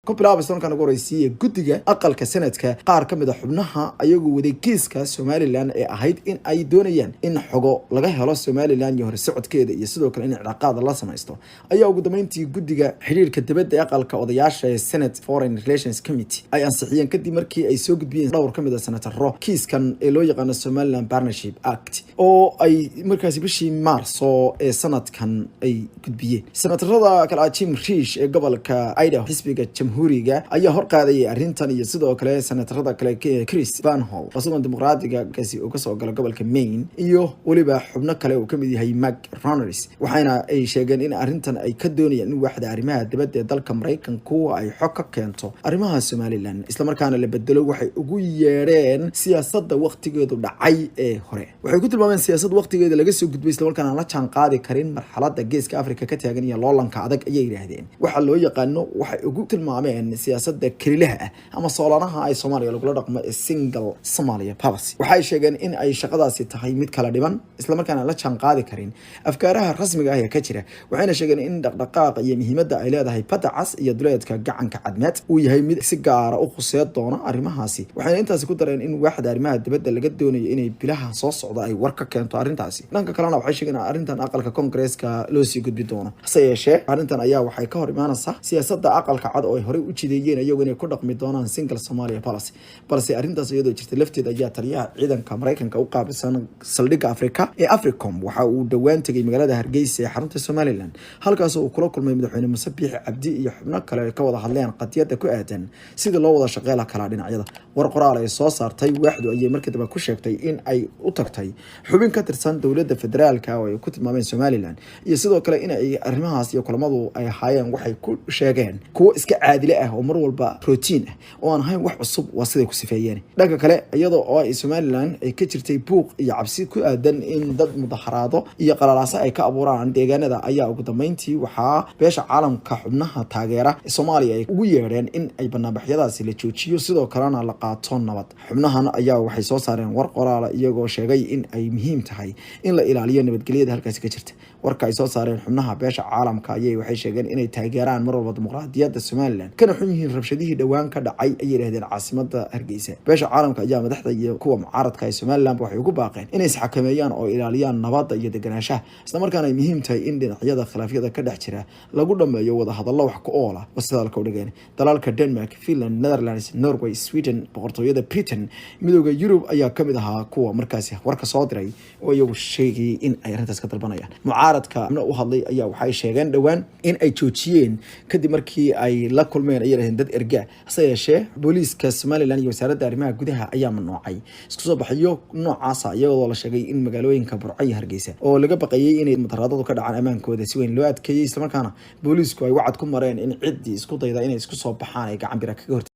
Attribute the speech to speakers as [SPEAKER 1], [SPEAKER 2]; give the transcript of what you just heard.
[SPEAKER 1] ku bilaabay sanadkan ugu horeysay guddiga aqalka sanadka qaar ka mid ah xubnaha ayagu waday kiiska Somaliland ee ahayd in ay doonayaan in xogo laga helo Somaliland iyo hor socodkeeda iyo sidoo kale in ciqaad la sameeysto ayaa ugu dambeyntii guddiga xiriirka dibadda ee aqalka odayaasha ee Senate Foreign Relations Committee ay ansixiyeen kadib markii ay soo gudbiyeen dhowr ka mid ah senataro kiiskan ee loo yaqaan Somaliland Partnership Act oo ay markaasi bishii Maarso ee sanadkan ay gudbiyeen senatarada kala Jim Risch ee gobolka Idaho xisbiga huriga ayaa hor qaadayay arrintan iyo sidoo kale senatarada kale Chris Van Hall oo dimuqraadiga kaasi oo ka soo galay gobolka Maine iyo waliba xubno kale oo kamid yahay Mark Ronneris waxayna ay sheegeen in arrintan ay ka doonayaan in waaxda arrimaha dibadda ee dalka Mareykanka ay xog ka keento arrimaha Somaliland isla markaana la bedelo waxay ugu yeereen siyaasadda waqtigeedu dhacay ee hore waxay ku tilmaameen siyaasad waqtigeeda laga soo gudbay isla markaana la jaan qaadi karin marxaladda geeska Afrika ka taagan iyo loolanka adag ayay yiraahdeen waxa loo yaqaan waxay ugu tilmaameen siyaasadda kalilaha ah ama soolanaha ay Soomaaliya lagu dhaqmo single Somalia policy waxay sheegeen in ay shaqadaasi tahay mid kala dhiban isla markaana la jaan qaadi karin afkaaraha rasmiga ah ee ka jira waxayna sheegeen in dhaqdhaqaaq iyo muhiimadda ay leedahay badda cas iyo duleedka gacanka cadmeed uu yahay mid si gaar ah u khuseeyo doona arrimahaasi waxayna intaas ku dareen in waaxda arrimaha dibadda laga doonayo inay bilaha soo socda ay war ka keento arrintaasi dhanka kalena waxay sheegeen arrintan aqalka Congress-ka loo sii gudbi doono hase yeeshee arrintan ayaa waxay ka hor imaanaysaa siyaasadda aqalka cad oo ay hore u jideeyeen ayagu inay ku dhaqmi doonaan single Somalia policy balse arrintaas iyadoo jirtay lafteed ayaa taliyaha ciidanka Mareykanka u qaabilsan saldhigga Afrika ee Africom waxa uu dhawaan tagay magaalada Hargeysa ee xarunta Somaliland halkaas oo kula kulmay madaxweyne Muuse Biixi Cabdi iyo xubno kale ka wada hadleen qadiyada ku aadan sida loo wada shaqeeyo kala dhinacyada war qoraal ay soo saartay waaxdu ayay markii dambe ku sheegtay in ay u tagtay xubin ka tirsan dawladda federaalka oo ay ku tilmaameen Somaliland iyo sidoo kale in ay arrimahaas iyo kulamadu ay haayeen waxay ku sheegeen kuwa iska caadile ah oo mar walba protein oo aan ahayn wax cusub waa siday ku sifeeyeen dhanka kale iyadoo oo ay Somaliland ay ka jirtay buuq iyo cabsi ku aadan in dad mudaharaado iyo qalalaasa ay ka abuuraan deegaanada ayaa ugu dambeyntii waxaa beesha caalamka xubnaha taageera Soomaaliya ay ugu yeereen in ay barnaamijyadaasi la joojiyo sidoo kalena la qaato nabad xubnahan ayaa waxay soo saareen war qoraal iyagoo sheegay in ay muhiim tahay in la ilaaliyo nabadgelyada halkaas ka jirta warka ay soo saareen xubnaha beesha caalamka ayay waxay sheegeen inay taageeraan mar walba dimuqraadiyadda Somaliland kana xun yihiin rabshadihii dhawaan ka dhacay ay yiraahdeen caasimadda Hargeysa beesha caalamka ayaa madaxda iyo kuwa mucaaradka ee Somaliland waxay ugu baaqeen inay isxakameeyaan oo ilaaliyaan nabadda iyo deganaanshaha isla markaana ay muhiim tahay in dhinacyada khilaafyada ka dhex jira lagu dhameeyo wada hadallo wax ku ool ah wasadalka u dhigeen dalalka Denmark, Finland, Netherlands, Norway, Sweden, boqortooyada Britain, midowga Yurub ayaa kamid ahaa kuwa markaasi warka soo diray oo iyagu sheegay in ay arrintaas ka dalbanayaan mucaaradka u hadlay ayaa waxay sheegeen dhawaan in ay joojiyeen kadib markii ay la kulmeen ay yiraahdeen dad erga hase yeeshee booliiska Somaliland iyo wasaaradda arrimaha gudaha ayaa mamnuucay isku soo baxayo noocaas iyadoo la sheegay in magaalooyinka Burco iyo Hargeysa oo laga baqayay inay mudaharaadadu ka dhacaan amaankooda si weyn loo adkeeyay isla markaana booliisku ay wacad ku mareen in ciddii isku dayda inay isku soo baxaan ay gacan bira kaga